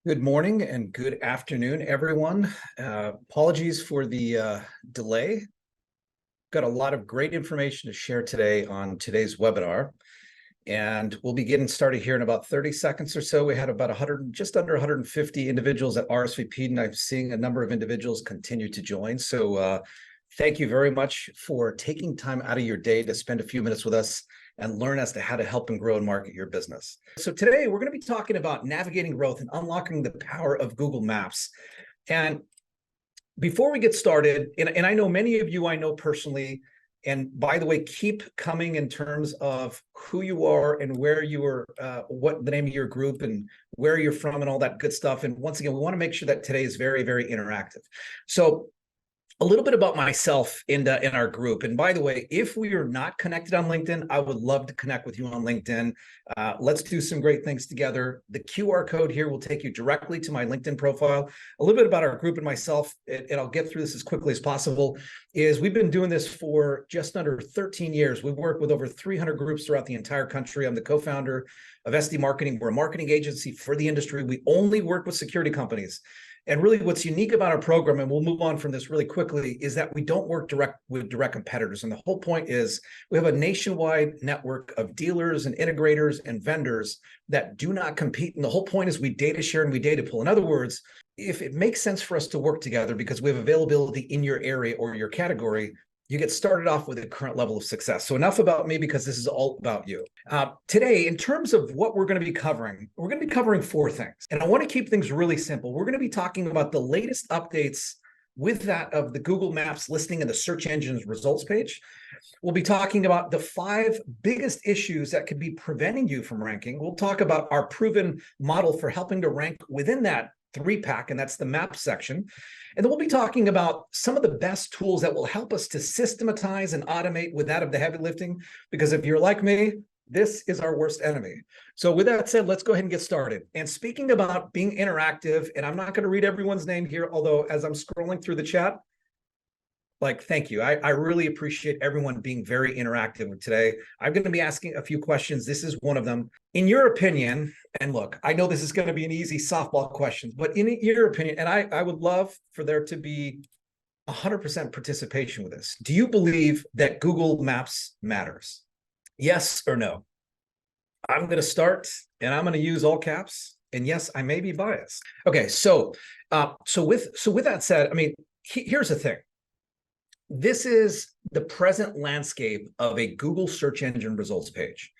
Good morning and good afternoon, everyone. Apologies for the delay. Got a lot of great information to share today on today's webinar, and we'll be getting started here in about 30 seconds or so. We had about 100, just under 150 individuals that RSVP'd, and I'm seeing a number of individuals continue to join. So thank you very much for taking time out of your day to spend a few minutes with us and learn as to how to help and grow and market your business. So today we're going to be talking about navigating growth and unlocking the power of Google Maps. And before we get started, and I know many of you I know personally, and by the way, keep coming in terms of who you are and where you are, what the name of your group and where you're from and all that good stuff. And once again, we want to make sure that today is very, very interactive. So a little bit about myself in our group. And by the way, if we are not connected on LinkedIn, I would love to connect with you on LinkedIn. Let's do some great things together. The QR code here will take you directly to my LinkedIn profile. A little bit about our group and myself, and I'll get through this as quickly as possible, is we've been doing this for just under 13 years. We've worked with over 300 groups throughout the entire country. I'm the co-founder of SD Marketing. We're a marketing agency for the industry. We only work with security companies. And really what's unique about our program, and we'll move on from this really quickly, is that we don't work with direct competitors. And the whole point is we have a nationwide network of dealers and integrators and vendors that do not compete. And the whole point is we data share and we data pool. In other words, if it makes sense for us to work together because we have availability in your area or your category, you get started off with a current level of success. So enough about me, because this is all about you. Today, in terms of what we're going to be covering, we're going to be covering four things. And I want to keep things really simple. We're going to be talking about the latest updates with that of the Google Maps listing and the search engine's results page. We'll be talking about the 5 biggest issues that could be preventing you from ranking. We'll talk about our proven model for helping to rank within that 3-pack, and that's the map section. And then we'll be talking about some of the best tools that will help us to systematize and automate with that of the heavy lifting, because if you're like me, this is our worst enemy. So with that said, let's go ahead and get started. And speaking about being interactive, and I'm not going to read everyone's name here, although as I'm scrolling through the chat, thank you. I really appreciate everyone being very interactive today. I'm going to be asking a few questions. This is one of them. In your opinion, and look, I know this is going to be an easy softball question, but in your opinion, and I would love for there to be 100% participation with this. Do you believe that Google Maps matters? Yes or no? I'm going to start, and I'm going to use all caps. And yes, I may be biased. Okay, so with that said, I mean, here's the thing. This is the present landscape of a Google search engine results page.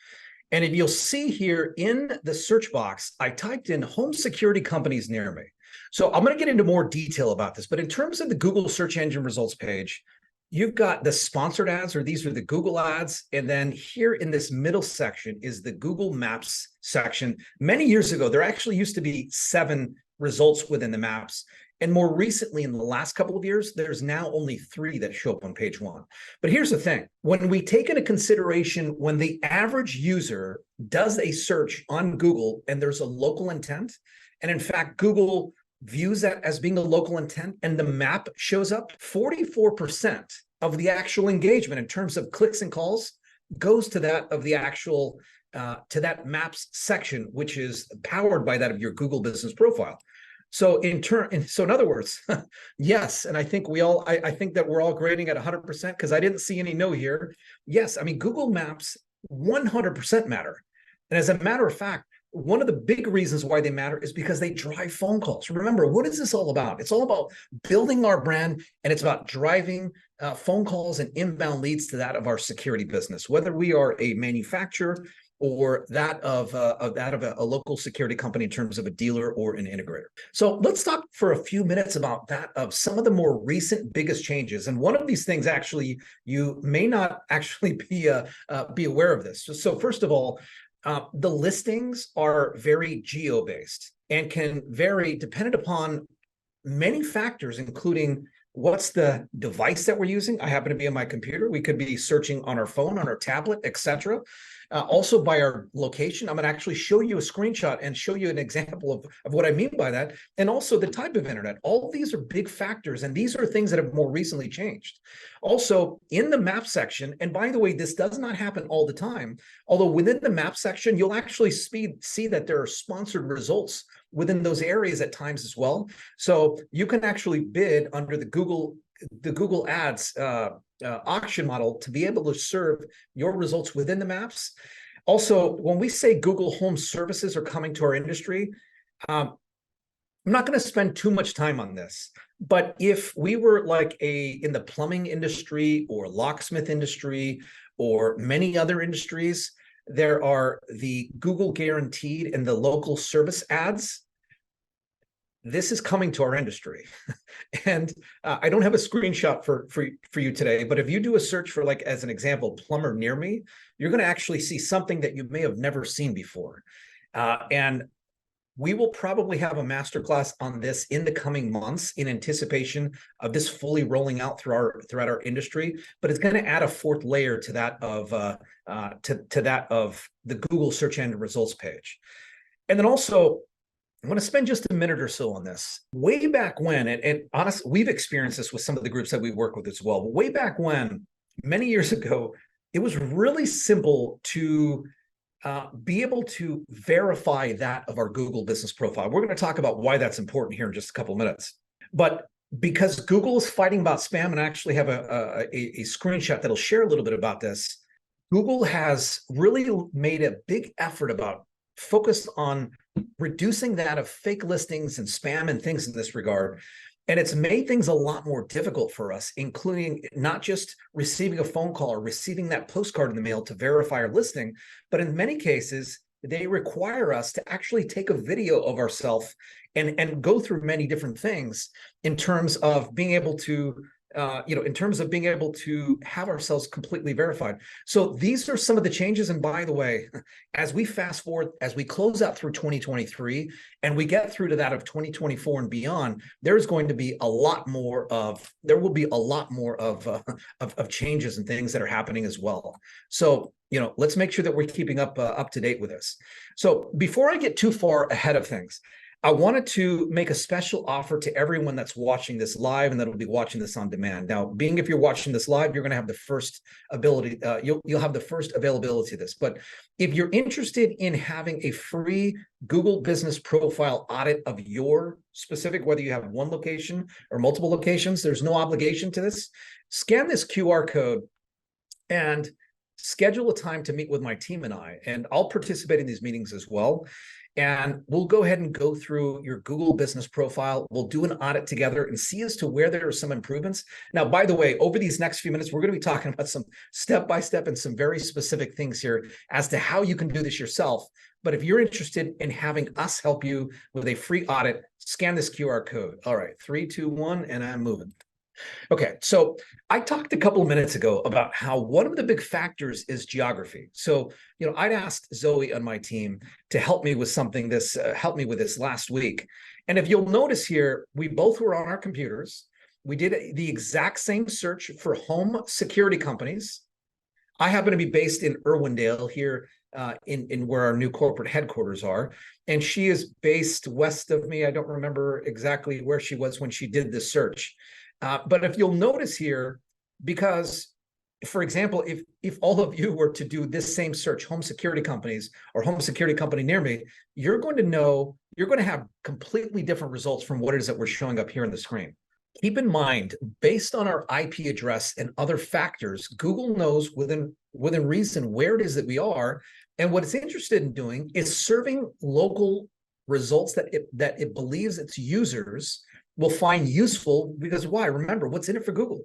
And if you'll see here in the search box, I typed in home security companies near me. So I'm going to get into more detail about this. But in terms of the Google search engine results page, you've got the sponsored ads, or these are the Google ads. And then here in this middle section is the Google Maps section. Many years ago, there actually used to be 7 results within the maps. And more recently, in the last couple of years, there's now only 3 that show up on page 1. But here's the thing. When we take into consideration when the average user does a search on Google and there's a local intent, and in fact, Google views that as being a local intent and the map shows up, 44% of the actual engagement in terms of clicks and calls goes to that of the actual, to that maps section, which is powered by that of your Google business profile. So in other words, yes, and I think I think that we're all grading at 100% because I didn't see any no here. Yes, I mean, Google Maps 100% matter. And as a matter of fact, one of the big reasons why they matter is because they drive phone calls. Remember, what is this all about? It's all about building our brand, and it's about driving phone calls and inbound leads to that of our security business, whether we are a manufacturer or that of a local security company in terms of a dealer or an integrator. So let's talk for a few minutes about that of some of the more recent biggest changes. And one of these things, actually, you may not actually be aware of this. So first of all, the listings are very geo-based and can vary dependent upon many factors, including what's the device that we're using. I happen to be on my computer. We could be searching on our phone, on our tablet, etc. Also by our location. I'm going to actually show you a screenshot and show you an example of what I mean by that. And also the type of internet. All of these are big factors. And these are things that have more recently changed. Also in the map section, and by the way, this does not happen all the time, although within the map section, you'll actually see that there are sponsored results within those areas at times as well. So you can actually bid under the Google Ads auction model to be able to serve your results within the maps. Also, when we say Google Home Services are coming to our industry, I'm not going to spend too much time on this, but if we were like in the plumbing industry or locksmith industry or many other industries, there are the Google guaranteed and the local service ads. This is coming to our industry. And I don't have a screenshot for you today, but if you do a search for, like, as an example, plumber near me, you're going to actually see something that you may have never seen before. And we will probably have a masterclass on this in the coming months in anticipation of this fully rolling out throughout our industry. But it's going to add a fourth layer to that of the Google search engine results page. And then also, I'm going to spend just a minute or so on this. Way back when, and honestly, we've experienced this with some of the groups that we work with as well. But way back when, many years ago, it was really simple to be able to verify that of our Google business profile. We're going to talk about why that's important here in just a couple of minutes. But because Google is fighting about spam, and I actually have a screenshot that'll share a little bit about this, Google has really made a big effort about focused on reducing that of fake listings and spam and things in this regard. And it's made things a lot more difficult for us, including not just receiving a phone call or receiving that postcard in the mail to verify our listing, but in many cases, they require us to actually take a video of ourselves and go through many different things in terms of being able to have ourselves completely verified. So these are some of the changes. And by the way, as we fast forward, as we close out through 2023 and we get through to that of 2024 and beyond, there's going to be a lot more of changes and things that are happening as well. So, let's make sure that we're keeping up to date with this. So before I get too far ahead of things, I wanted to make a special offer to everyone that's watching this live and that'll be watching this on demand. Now, if you're watching this live, you're going to have the first ability. You'll have the first availability of this. But if you're interested in having a free Google Business Profile audit of your specific, whether you have one location or multiple locations, there's no obligation to this. Scan this QR code and schedule a time to meet with my team and I'll participate in these meetings as well. And we'll go ahead and go through your Google Business Profile. We'll do an audit together and see as to where there are some improvements. Now, by the way, over these next few minutes, we're going to be talking about some step-by-step and some very specific things here as to how you can do this yourself. But if you're interested in having us help you with a free audit, scan this QR code. All right, 3, 2, 1, and I'm moving. Okay, so I talked a couple of minutes ago about how one of the big factors is geography. So, I'd asked Zoe on my team to help me with help me with this last week. And if you'll notice here, we both were on our computers. We did the exact same search for home security companies. I happen to be based in Irwindale here in where our new corporate headquarters are. And she is based west of me. I don't remember exactly where she was when she did this search. But if you'll notice here, because, for example, if all of you were to do this same search, home security companies or home security company near me, you're going to have completely different results from what it is that we're showing up here on the screen. Keep in mind, based on our IP address and other factors, Google knows within reason where it is that we are. And what it's interested in doing is serving local results that it believes its users will find useful. Because why? Remember, what's in it for Google?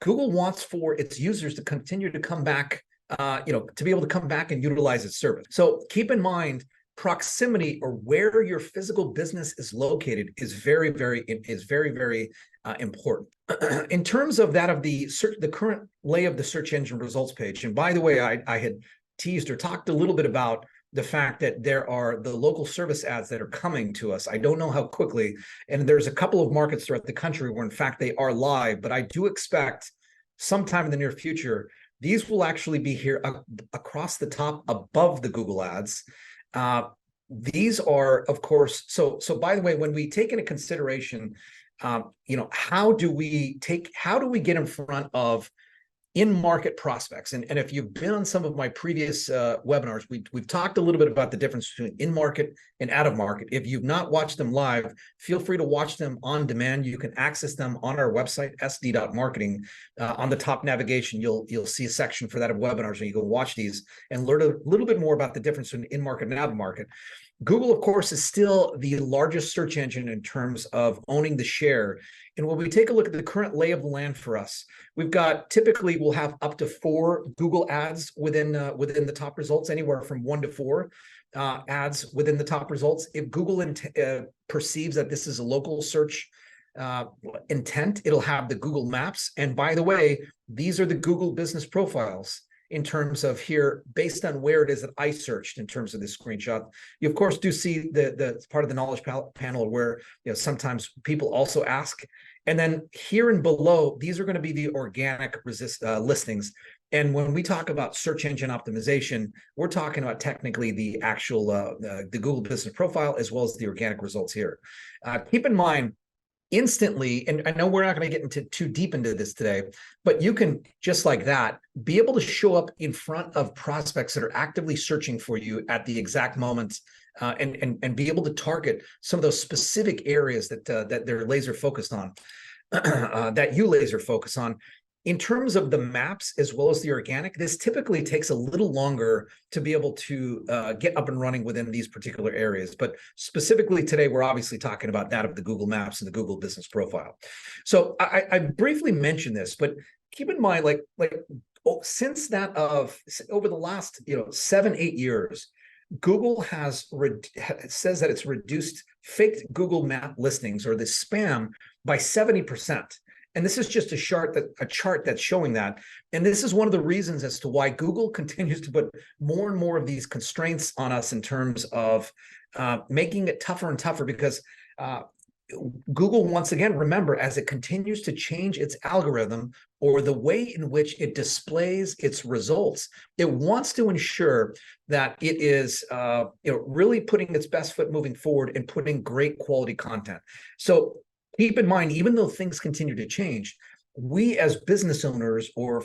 Google wants for its users to continue to come back, to be able to come back and utilize its service. So keep in mind, proximity or where your physical business is located is very, very important. In terms of that of the current lay of the search engine results page. And by the way, I had teased or talked a little bit about the fact that there are the local service ads that are coming to us. I don't know how quickly, and there's a couple of markets throughout the country where in fact they are live, but I do expect sometime in the near future, these will actually be here across the top above the Google ads. These are, of course, so by the way, when we take into consideration, how do we get in front of in-market prospects. And if you've been on some of my previous webinars, we've talked a little bit about the difference between in-market and out-of-market. If you've not watched them live, feel free to watch them on demand. You can access them on our website, sd.marketing. On the top navigation, you'll see a section for that of webinars, and you can watch these and learn a little bit more about the difference between in-market and out-of-market. Google, of course, is still the largest search engine in terms of owning the share. And when we take a look at the current lay of the land for us, we've got typically we'll have up to 4 Google ads within the top results, anywhere from 1 to 4 ads within the top results. If Google perceives that this is a local search intent, it'll have the Google Maps. And by the way, these are the Google business profiles in terms of here, based on where it is that I searched in terms of this screenshot. You, of course, do see the part of the knowledge panel where sometimes people also ask. And then here and below, these are going to be the organic listings. And when we talk about search engine optimization, we're talking about technically the actual the Google business profile as well as the organic results here. Keep in mind, instantly, and I know we're not going to get into too deep into this today, but you can, just like that, be able to show up in front of prospects that are actively searching for you at the exact moment, and be able to target some of those specific areas that they're laser focused on, that you laser focus on. In terms of the maps as well as the organic, this typically takes a little longer to be able to get up and running within these particular areas. But specifically today, we're obviously talking about that of the Google Maps and the Google Business Profile. So I briefly mentioned this, but keep in mind, since that over the last 7-8 years, Google says that it's reduced fake Google Map listings or the spam by 70%. And this is just a chart that's showing that. And this is one of the reasons as to why Google continues to put more and more of these constraints on us in terms of making it tougher and tougher, because Google, once again, remember, as it continues to change its algorithm or the way in which it displays its results, it wants to ensure that it is really putting its best foot moving forward and putting great quality content. So keep in mind, even though things continue to change, we as business owners or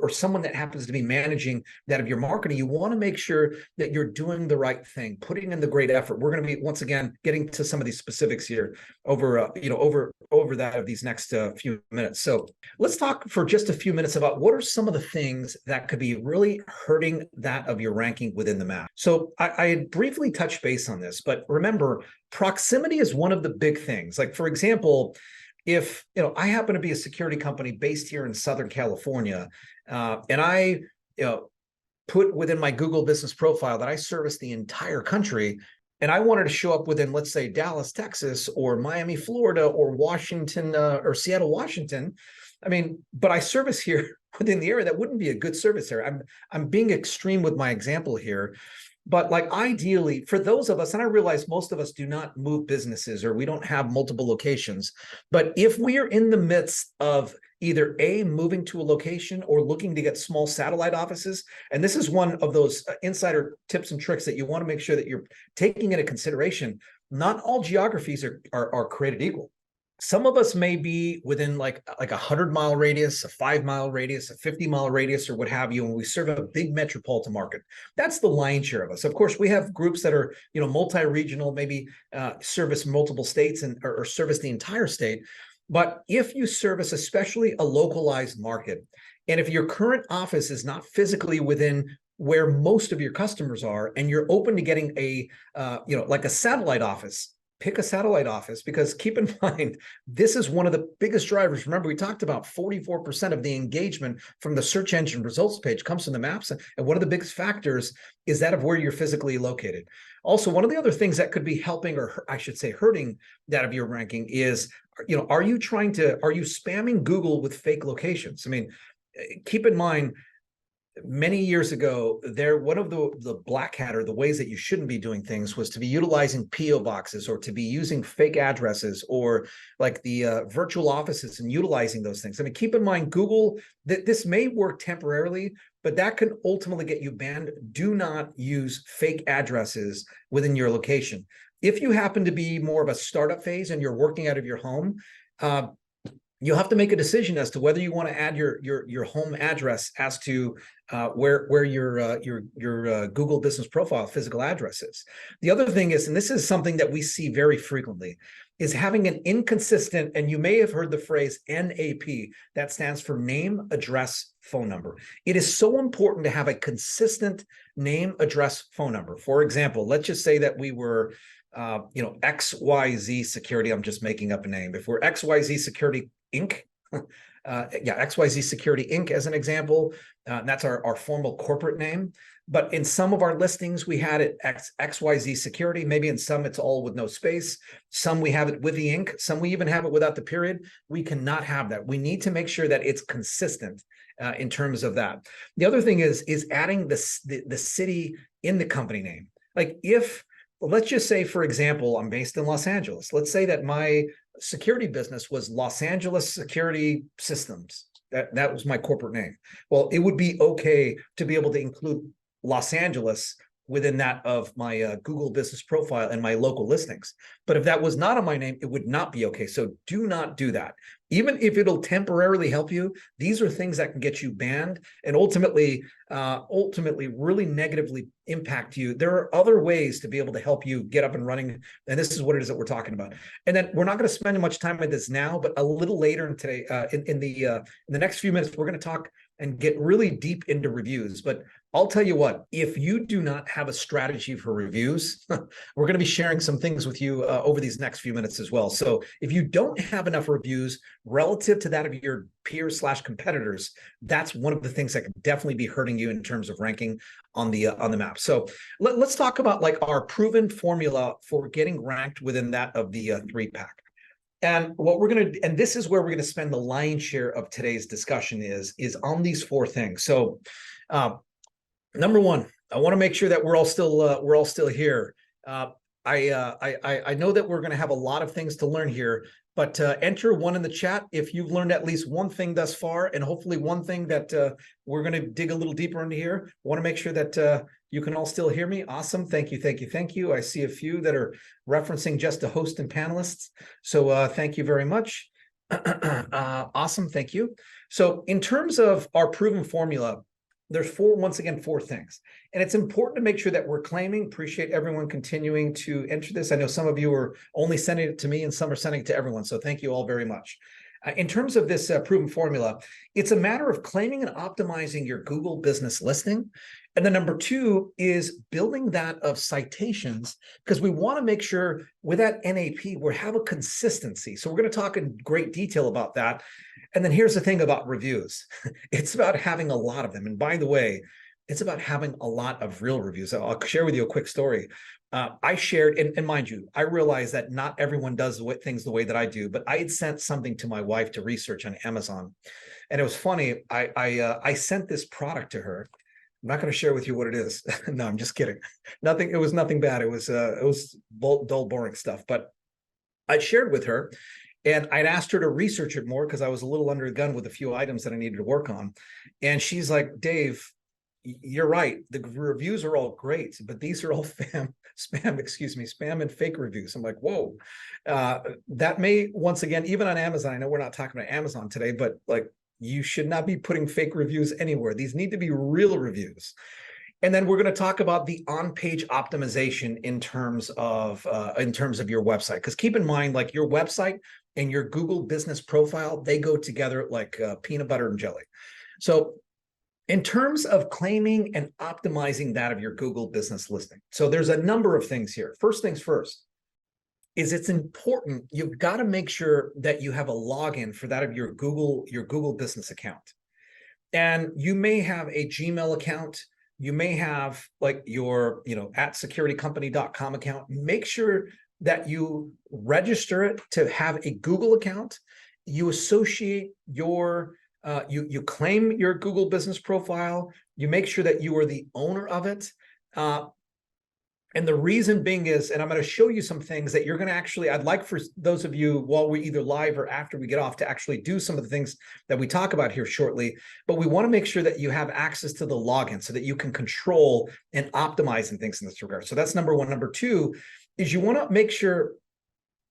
someone that happens to be managing that of your marketing, you want to make sure that you're doing the right thing, putting in the great effort. We're going to be, once again, getting to some of these specifics here over that of these next few minutes. So let's talk for just a few minutes about what are some of the things that could be really hurting that of your ranking within the map. So I had briefly touched base on this, but remember, proximity is one of the big things. Like, for example, if I happen to be a security company based here in Southern California, and I put within my Google business profile that I service the entire country, and I wanted to show up within, let's say, Dallas, Texas, or Miami, Florida, or Washington, or Seattle, Washington, but I service here within the area, that wouldn't be a good service area. I'm being extreme with my example here. But ideally, for those of us, and I realize most of us do not move businesses or we don't have multiple locations, but if we are in the midst of either moving to a location or looking to get small satellite offices, and this is one of those insider tips and tricks that you want to make sure that you're taking into consideration, not all geographies are created equal. Some of us may be within like a 100-mile radius, a 5-mile radius, a 50-mile radius, or what have you, and we serve a big metropolitan market. That's the lion's share of us. Of course, we have groups that are multi-regional, maybe service multiple states or service the entire state. But if you service especially a localized market, and if your current office is not physically within where most of your customers are, and you're open to getting a satellite office, pick a satellite office, because keep in mind, this is one of the biggest drivers. Remember, we talked about 44% of the engagement from the search engine results page comes from the maps. And one of the biggest factors is that of where you're physically located. Also, one of the other things that could be helping, or I should say hurting, that of your ranking is, are you spamming Google with fake locations? Keep in mind, many years ago, one of the black hat, or the ways that you shouldn't be doing things, was to be utilizing PO boxes or to be using fake addresses or like the virtual offices and utilizing those things. Keep in mind, Google, this may work temporarily, but that can ultimately get you banned. Do not use fake addresses within your location. If you happen to be more of a startup phase and you're working out of your home, you have to make a decision as to whether you want to add your home address as to where your Google Business Profile physical address is. The other thing is, and this is something that we see very frequently, is having an inconsistent, and you may have heard the phrase NAP, that stands for name, address, phone number. It is so important to have a consistent name, address, phone number. For example, let's just say that we were XYZ Security. I'm just making up a name. If we're XYZ Security Inc. XYZ Security Inc. as an example. That's our formal corporate name. But in some of our listings, we had it XYZ Security. Maybe in some, it's all with no space. Some we have it with the Inc. Some we even have it without the period. We cannot have that. We need to make sure that it's consistent in terms of that. The other thing is adding the city in the company name. Like if, let's just say, for example, I'm based in Los Angeles. Let's say that my security business was Los Angeles Security Systems. That was my corporate name. Well, it would be okay to be able to include Los Angeles within that of my Google Business Profile and my local listings. But if that was not on my name, it would not be okay. So do not do that. Even if it'll temporarily help you, these are things that can get you banned and ultimately really negatively impact you. There are other ways to be able to help you get up and running. And this is what it is that we're talking about. And then we're not going to spend much time with this now, but a little later in today, in the next few minutes, we're going to talk and get really deep into reviews. But I'll tell you what, if you do not have a strategy for reviews, we're going to be sharing some things with you over these next few minutes as well. So if you don't have enough reviews relative to that of your peers / competitors, that's one of the things that could definitely be hurting you in terms of ranking on the map. So let's talk about like our proven formula for getting ranked within that of the 3-pack. And what we're going to, and this is where we're going to spend the lion's share of today's discussion is on these 4 things. So number one, I want to make sure that we're all still here. I know that we're going to have a lot of things to learn here, but enter 1 in the chat if you've learned at least one thing thus far, and hopefully one thing that we're going to dig a little deeper into here. I want to make sure that you can all still hear me. Awesome. Thank you. Thank you. Thank you. I see a few that are referencing just the host and panelists. So thank you very much. Awesome. Thank you. So in terms of our proven formula, there's once again, 4 things. And it's important to make sure that we're claiming. Appreciate everyone continuing to enter this. I know some of you are only sending it to me and some are sending it to everyone. So thank you all very much. In terms of this proven formula, it's a matter of claiming and optimizing your Google business listing. And then number 2 is building that of citations, because we want to make sure with that NAP, we have a consistency. So we're going to talk in great detail about that. And then here's the thing about reviews. It's about having a lot of them. And by the way, it's about having a lot of real reviews. I'll share with you a quick story. I shared, and mind you, I realize that not everyone does things the way that I do, but I had sent something to my wife to research on Amazon. And it was funny. I sent this product to her. I'm not going to share with you what it is. No, I'm just kidding. Nothing. It was nothing bad. It was dull, boring stuff. But I shared with her, and I'd asked her to research it more because I was a little under the gun with a few items that I needed to work on. And she's like, Dave, you're right. The reviews are all great, but these are all spam and fake reviews. I'm like, whoa. That may, once again, even on Amazon, I know we're not talking about Amazon today, but like, you should not be putting fake reviews anywhere. These need to be real reviews. And then we're going to talk about the on-page optimization in terms of your website. Because keep in mind, like your website and your Google Business Profile, they go together like peanut butter and jelly. So in terms of claiming and optimizing that of your Google business listing, so there's a number of things here. First things first is it's important. You've got to make sure that you have a login for that of your Google business account. And you may have a Gmail account. You may have like your, at securitycompany.com account. Make sure that you register it to have a Google account. You associate your, you claim your Google business profile. You make sure that you are the owner of it. And the reason being is, and I'm going to show you some things that you're going to actually, I'd like for those of you while we're either live or after we get off to actually do some of the things that we talk about here shortly. But we want to make sure that you have access to the login so that you can control and optimize and things in this regard. So that's number 1. Number 2 is you want to make sure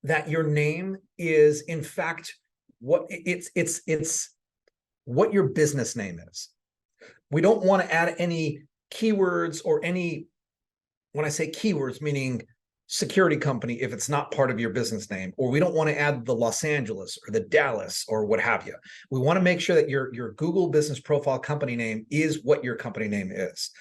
that your name is in fact it's what your business name is. We don't want to add any keywords or any, when I say keywords, meaning security company, if it's not part of your business name, or we don't want to add the Los Angeles or the Dallas or what have you. We want to make sure that your Google business profile company name is what your company name is.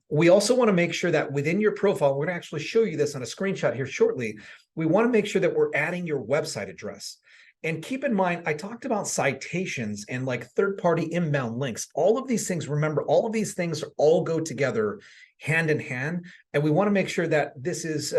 We also want to make sure that within your profile, we're going to actually show you this on a screenshot here shortly. We want to make sure that we're adding your website address. And keep in mind, I talked about citations and like third-party inbound links. All of these things, remember, all of these things all go together hand in hand. And we want to make sure that this is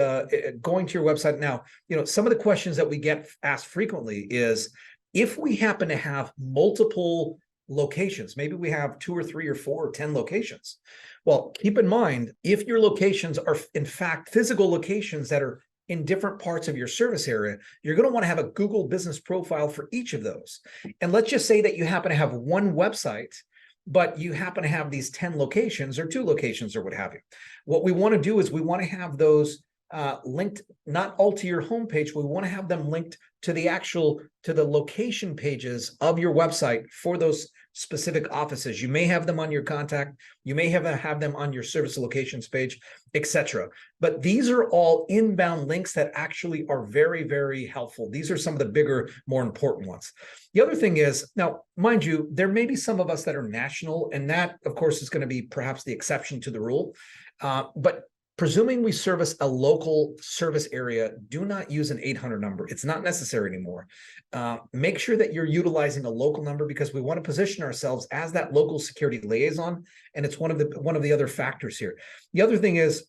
going to your website. Now, some of the questions that we get asked frequently is, if we happen to have multiple locations, maybe we have 2 or 3 or 4 or 10 locations. Well, keep in mind, if your locations are in fact physical locations that are in different parts of your service area, you're going to want to have a Google business profile for each of those. And let's just say that you happen to have one website, but you happen to have these 10 locations or 2 locations or what have you. What we want to do is we want to have those linked not all to your homepage. We want to have them linked to the location pages of your website for those specific offices. You may have them on your contact, you may have them on your service locations page, etc. But these are all inbound links that actually are very, very helpful. These are some of the bigger, more important ones. The other thing is, now, mind you, there may be some of us that are national, and that, of course, is going to be perhaps the exception to the rule. But presuming we service a local service area, do not use an 800 number. It's not necessary anymore. Make sure that you're utilizing a local number, because we want to position ourselves as that local security liaison, and it's one of the other factors here. The other thing is,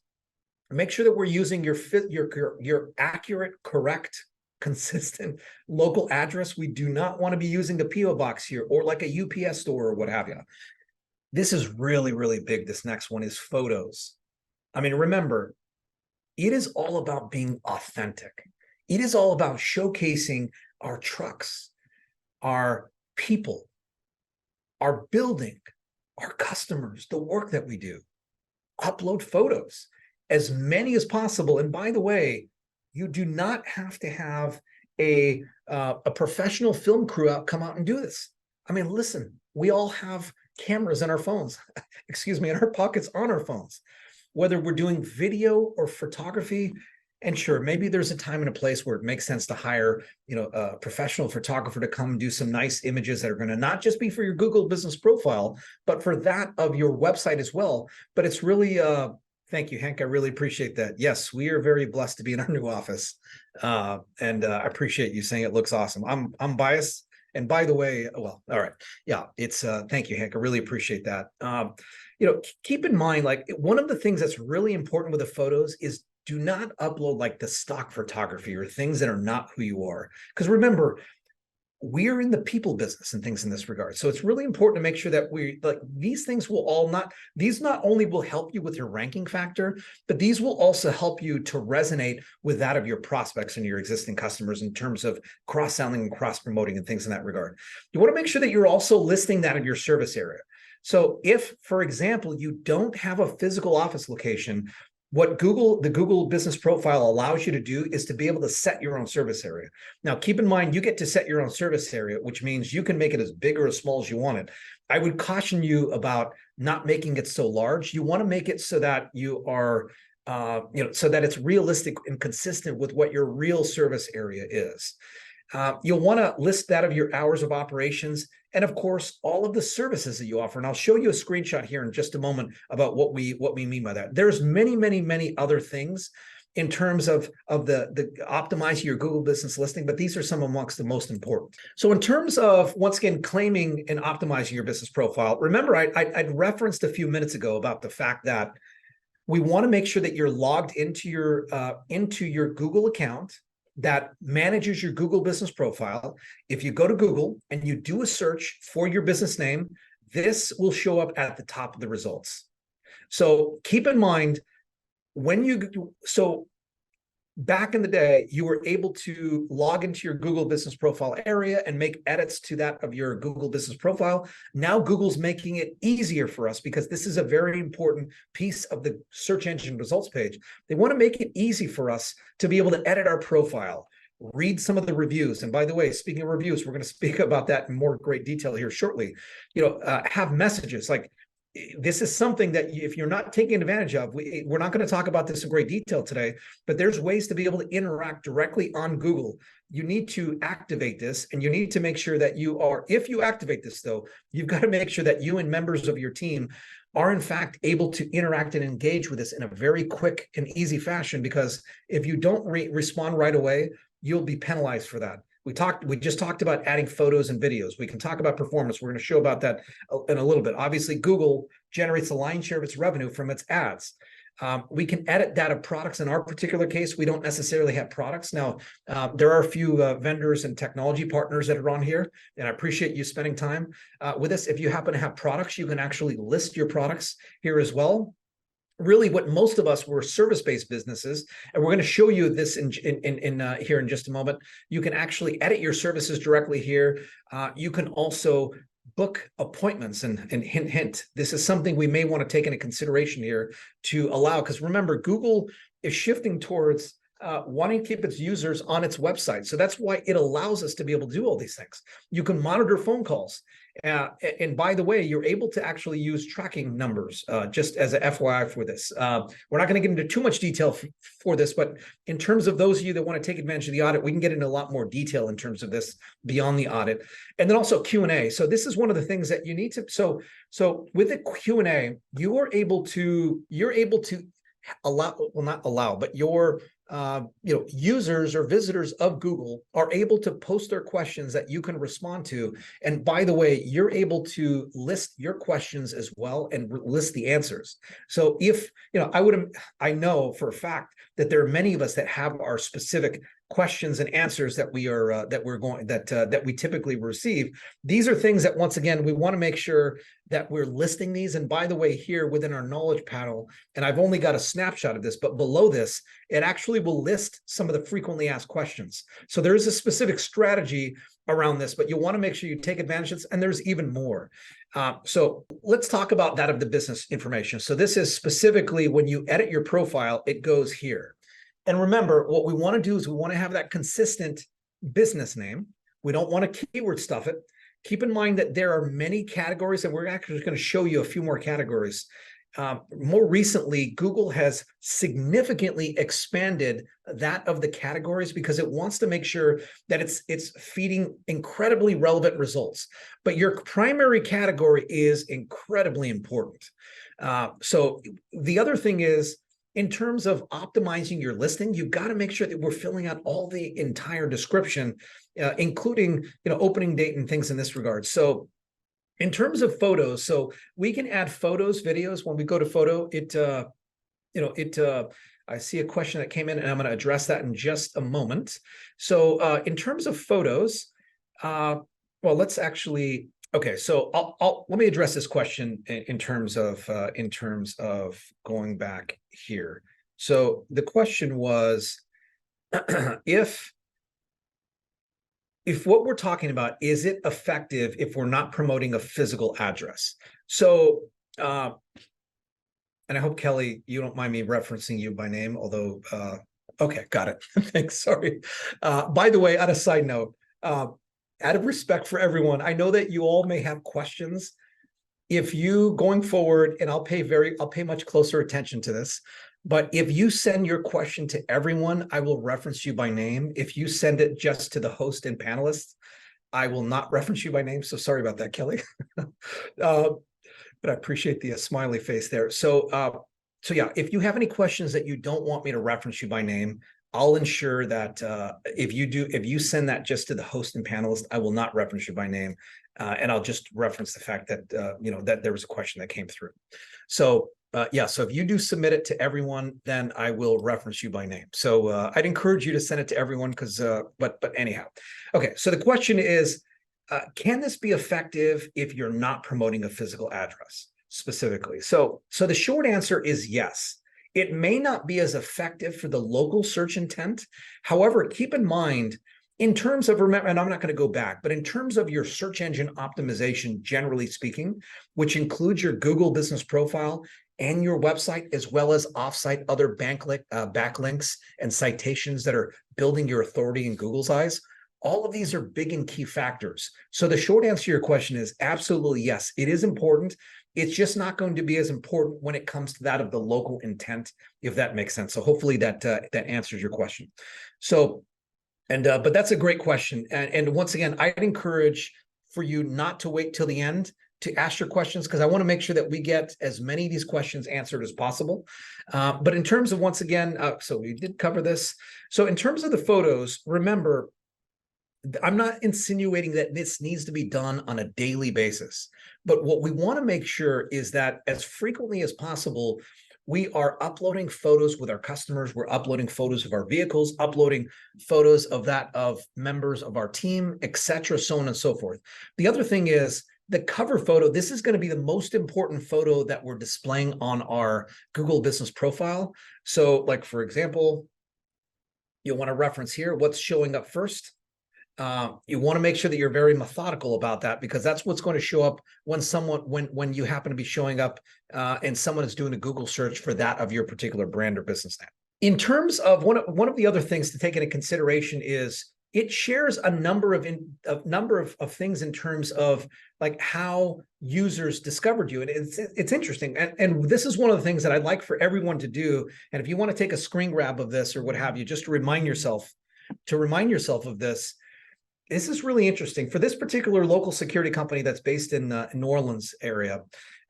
make sure that we're using your accurate, correct, consistent local address. We do not want to be using a PO box here or like a UPS store or what have you. This is really, really big. This next one is photos. I mean, remember, it is all about being authentic. It is all about showcasing our trucks, our people, our building, our customers, the work that we do. Upload photos, as many as possible. And by the way, you do not have to have a professional film crew come out and do this. I mean, listen, we all have cameras in our phones, excuse me, in our pockets on our phones. Whether we're doing video or photography, and sure, maybe there's a time and a place where it makes sense to hire, a professional photographer to come do some nice images that are going to not just be for your Google business profile, but for that of your website as well. But it's really, thank you, Hank. I really appreciate that. Yes, we are very blessed to be in our new office, and I appreciate you saying it looks awesome. I'm biased. And by the way, well, all right. Yeah, it's thank you, Hank. I really appreciate that. Keep in mind, like, one of the things that's really important with the photos is do not upload like the stock photography or things that are not who you are. Because remember, we're in the people business and things in this regard. So it's really important to make sure that these things will these not only will help you with your ranking factor, but these will also help you to resonate with that of your prospects and your existing customers in terms of cross-selling and cross-promoting and things in that regard. You want to make sure that you're also listing that of your service area. So if, for example, you don't have a physical office location, what the Google business profile allows you to do is to be able to set your own service area. Now, keep in mind, you get to set your own service area, which means you can make it as big or as small as you want it. I would caution you about not making it so large. You want to make it so that you are, so that it's realistic and consistent with what your real service area is. You'll want to list that of your hours of operations and, of course, all of the services that you offer. And I'll show you a screenshot here in just a moment about what we mean by that. There's many, many, many other things in terms of the optimizing your Google business listing, but these are some amongst the most important. So in terms of, once again, claiming and optimizing your business profile, remember I'd referenced a few minutes ago about the fact that we want to make sure that you're logged into your Google account that manages your Google business profile. If you go to Google and you do a search for your business name, this will show up at the top of the results. So keep in mind, back in the day, you were able to log into your Google business profile area and make edits to that of your Google business profile. Now Google's making it easier for us, because this is a very important piece of the search engine results page. They want to make it easy for us to be able to edit our profile, read some of the reviews. And by the way, speaking of reviews, we're going to speak about that in more great detail here shortly. Have messages like, this is something that if you're not taking advantage of, we're not going to talk about this in great detail today, but there's ways to be able to interact directly on Google. You need to activate this, and you need to make sure that if you activate this though, you've got to make sure that you and members of your team are in fact able to interact and engage with this in a very quick and easy fashion, because if you don't respond right away, you'll be penalized for that. We just talked about adding photos and videos. We can talk about performance. We're going to show about that in a little bit. Obviously, Google generates the lion's share of its revenue from its ads. We can edit that of products. In our particular case, we don't necessarily have products. Now, there are a few vendors and technology partners that are on here, and I appreciate you spending time with us. If you happen to have products, you can actually list your products here as well. Really, what most of us were service-based businesses, and we're going to show you this in here in just a moment. You can actually edit your services directly here. You can also book appointments, and hint, this is something we may want to take into consideration here to allow, because remember, Google is shifting towards wanting to keep its users on its website. So that's why it allows us to be able to do all these things. You can monitor phone calls. And by the way, you're able to actually use tracking numbers, just as a FYI for this. We're not going to get into too much detail for this, but in terms of those of you that want to take advantage of the audit, we can get into a lot more detail in terms of this beyond the audit. And then also Q&A. So this is one of the things that you need to, so with the Q&A, you're able to allow, well, not allow, but your users or visitors of Google are able to post their questions that you can respond to. And by the way, you're able to list your questions as well and list the answers. So if, I know for a fact that there are many of us that have our specific questions and answers that we typically receive. These are things that, once again, we want to make sure that we're listing these. And by the way, here within our knowledge panel, and I've only got a snapshot of this, but below this, it actually will list some of the frequently asked questions. So there is a specific strategy around this, but you'll want to make sure you take advantage of this, and there's even more. So let's talk about that of the business information. So this is specifically when you edit your profile, it goes here. And remember, what we want to do is we want to have that consistent business name. We don't want to keyword stuff it. Keep in mind that there are many categories, and we're actually going to show you a few more categories. More recently, Google has significantly expanded that of the categories because it wants to make sure that it's feeding incredibly relevant results. But your primary category is incredibly important. So the other thing is, in terms of optimizing your listing, you've got to make sure that we're filling out all the entire description, including opening date and things in this regard. So in terms of photos, so we can add photos, videos. When we go to photo, I see a question that came in, and I'm going to address that in just a moment. So in terms of photos, well, let's actually. Okay, so let me address this question in terms of going back here. So the question was, if what we're talking about, is it effective if we're not promoting a physical address? So, and I hope, Kelly, you don't mind me referencing you by name, although, okay, got it. Thanks, sorry. By the way, on a side note, out of respect for everyone, I know that you all may have questions. If you, going forward, and I'll pay much closer attention to this, but if you send your question to everyone, I will reference you by name. If you send it just to the host and panelists, I will not reference you by name. So sorry about that, Kelly. But I appreciate the smiley face there. So yeah, if you have any questions that you don't want me to reference you by name, I'll ensure that if you send that just to the host and panelist, I will not reference you by name, and I'll just reference the fact that that there was a question that came through. So yeah, so if you do submit it to everyone, then I will reference you by name. So I'd encourage you to send it to everyone, because but anyhow, okay. So the question is, can this be effective if you're not promoting a physical address specifically? So the short answer is yes. It may not be as effective for the local search intent. However, keep in mind, in terms of, remember, and I'm not going to go back, but in terms of your search engine optimization, generally speaking, which includes your Google business profile, and your website, as well as offsite other backlinks and citations that are building your authority in Google's eyes. All of these are big and key factors. So the short answer to your question is absolutely yes, it is important. It's just not going to be as important when it comes to that of the local intent, if that makes sense. So hopefully that answers your question. So, but that's a great question. And once again, I'd encourage for you not to wait till the end to ask your questions, because I want to make sure that we get as many of these questions answered as possible. But in terms of, once again, so we did cover this. So in terms of the photos, remember, I'm not insinuating that this needs to be done on a daily basis, but what we want to make sure is that as frequently as possible, we are uploading photos with our customers. We're uploading photos of our vehicles, uploading photos of members of our team, etc., so on and so forth. The other thing is the cover photo. This is going to be the most important photo that we're displaying on our Google Business Profile. So, like, for example, you'll want to reference here what's showing up first. You want to make sure that you're very methodical about that, because that's what's going to show up when when you happen to be showing up and someone is doing a Google search for that of your particular brand or business name. In terms of one of the other things to take into consideration is it shares a number of things in terms of like how users discovered you. And it's interesting. And this is one of the things that I'd like for everyone to do. And if you want to take a screen grab of this or what have you, just to remind yourself of this. This is really interesting. For this particular local security company that's based in New Orleans area,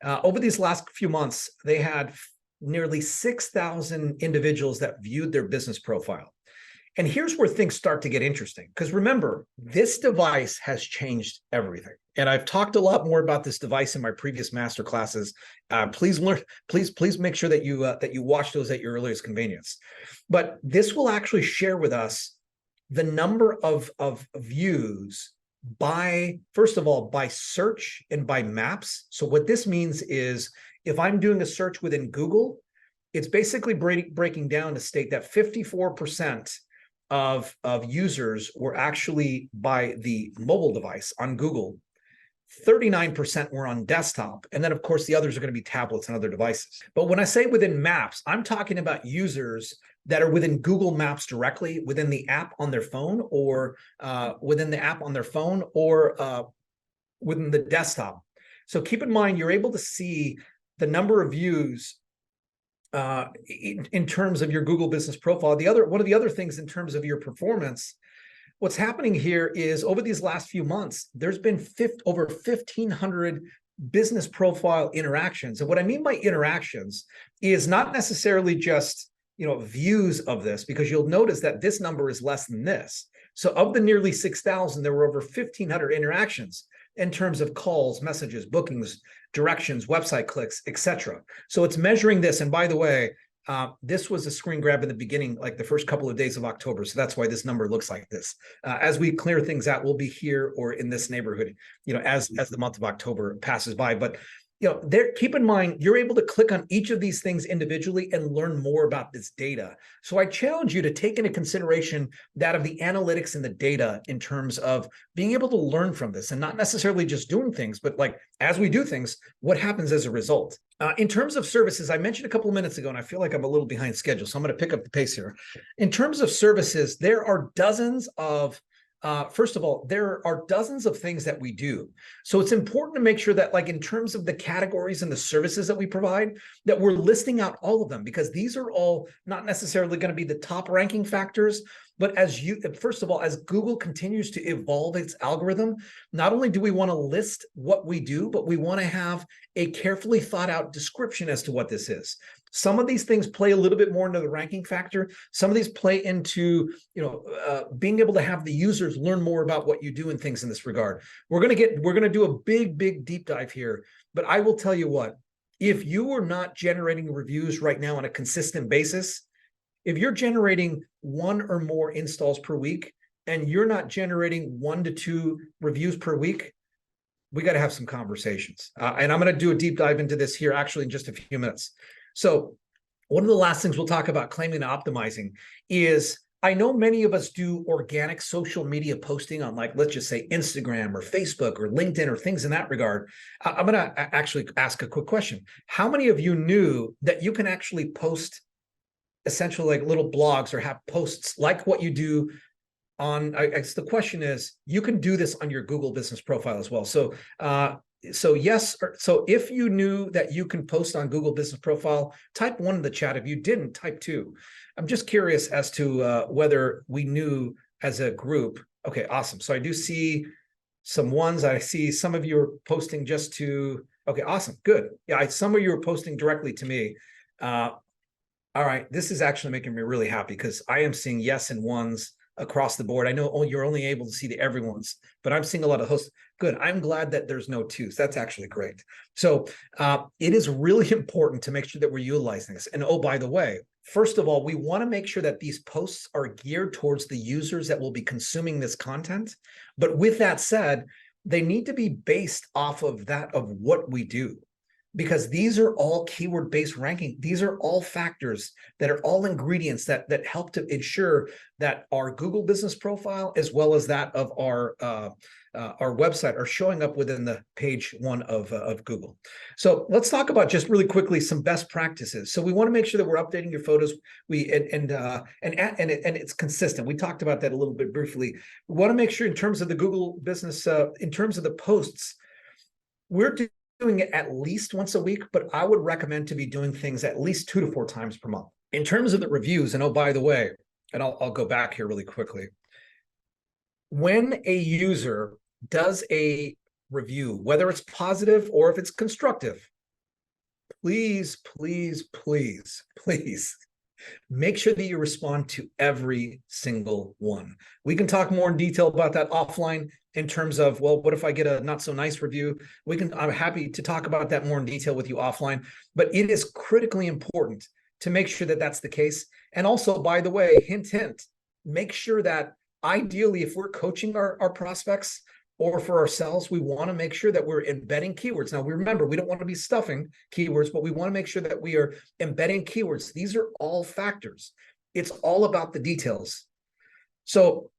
over these last few months, they had nearly 6,000 individuals that viewed their business profile. And here's where things start to get interesting, because remember, this device has changed everything. And I've talked a lot more about this device in my previous master classes. Please make sure that you watch those at your earliest convenience. But this will actually share with us the number of views by, first of all, by search and by maps. So what this means is if I'm doing a search within Google, it's basically breaking down to state that 54% of users were actually by the mobile device on Google. 39% were on desktop. And then, of course, the others are going to be tablets and other devices. But when I say within maps, I'm talking about users that are within Google Maps directly, within the app on their phone, or within the desktop. So keep in mind, you're able to see the number of views in terms of your Google Business Profile. One of the other things in terms of your performance, what's happening here is over these last few months, there's been over 1,500 business profile interactions. And what I mean by interactions is not necessarily just views of this, because you'll notice that this number is less than this. So of the nearly 6,000, there were over 1,500 interactions in terms of calls, messages, bookings, directions, website clicks, etc. So it's measuring this. And by the way, this was a screen grab in the beginning, like the first couple of days of October. So that's why this number looks like this. As we clear things out, we'll be here or in this neighborhood, as the month of October passes by. But keep in mind, you're able to click on each of these things individually and learn more about this data. So I challenge you to take into consideration that of the analytics and the data in terms of being able to learn from this, and not necessarily just doing things, but like as we do things, what happens as a result. In terms of services, I mentioned a couple of minutes ago, and I feel like I'm a little behind schedule, so I'm going to pick up the pace here. In terms of services, there are dozens of first of all, there are dozens of things that we do. So it's important to make sure that, like, in terms of the categories and the services that we provide, that we're listing out all of them, because these are all not necessarily going to be the top ranking factors. But first of all, as Google continues to evolve its algorithm, not only do we want to list what we do, but we want to have a carefully thought out description as to what this is. Some of these things play a little bit more into the ranking factor. Some of these play into, being able to have the users learn more about what you do and things in this regard. We're going to do a big deep dive here, but I will tell you what, if you are not generating reviews right now on a consistent basis, if you're generating one or more installs per week and you're not generating 1 to 2 reviews per week, we got to have some conversations. And I'm going to do a deep dive into this here actually in just a few minutes. So one of the last things we'll talk about claiming and optimizing is I know many of us do organic social media posting on, like, let's just say Instagram or Facebook or LinkedIn or things in that regard. I'm going to actually ask a quick question. How many of you knew that you can actually post essentially like little blogs or have posts like what you do on, I guess the question is, you can do this on your Google business profile as well. So yes, so if you knew that you can post on Google business profile, type 1 in the chat. If you didn't, type 2. I'm just curious as to whether we knew as a group. Okay, awesome. So I do see some ones. I see some of you are posting just to, okay, awesome, good. Yeah, some of you are posting directly to me. All right, this is actually making me really happy because I am seeing yes and ones across the board. I know you're only able to see the everyone's, but I'm seeing a lot of hosts. Good. I'm glad that there's no twos. That's actually great. So it is really important to make sure that we're utilizing this. And oh, by the way, first of all, we want to make sure that these posts are geared towards the users that will be consuming this content. But with that said, they need to be based off of that, of what we do, because these are all keyword-based ranking. These are all factors that are all ingredients that help to ensure that our Google business profile, as well as that of our website, are showing up within the page 1 of Google. So let's talk about, just really quickly, some best practices. So we want to make sure that we're updating your photos. And it's consistent. We talked about that a little bit briefly. We want to make sure in terms of the Google business, in terms of the posts, we're doing it at least once a week, but I would recommend to be doing things at least 2 to 4 times per month. In terms of the reviews, and oh, by the way, and I'll go back here really quickly. When a user does a review, whether it's positive or if it's constructive, please, please, please, please make sure that you respond to every single one. We can talk more in detail about that offline in terms of, well, what if I get a not so nice review? I'm happy to talk about that more in detail with you offline, but it is critically important to make sure that that's the case. And also, by the way, hint, hint, make sure that ideally, if we're coaching our prospects or for ourselves, we want to make sure that we're embedding keywords. Now, we remember, we don't want to be stuffing keywords, but we want to make sure that we are embedding keywords. These are all factors. It's all about the details. So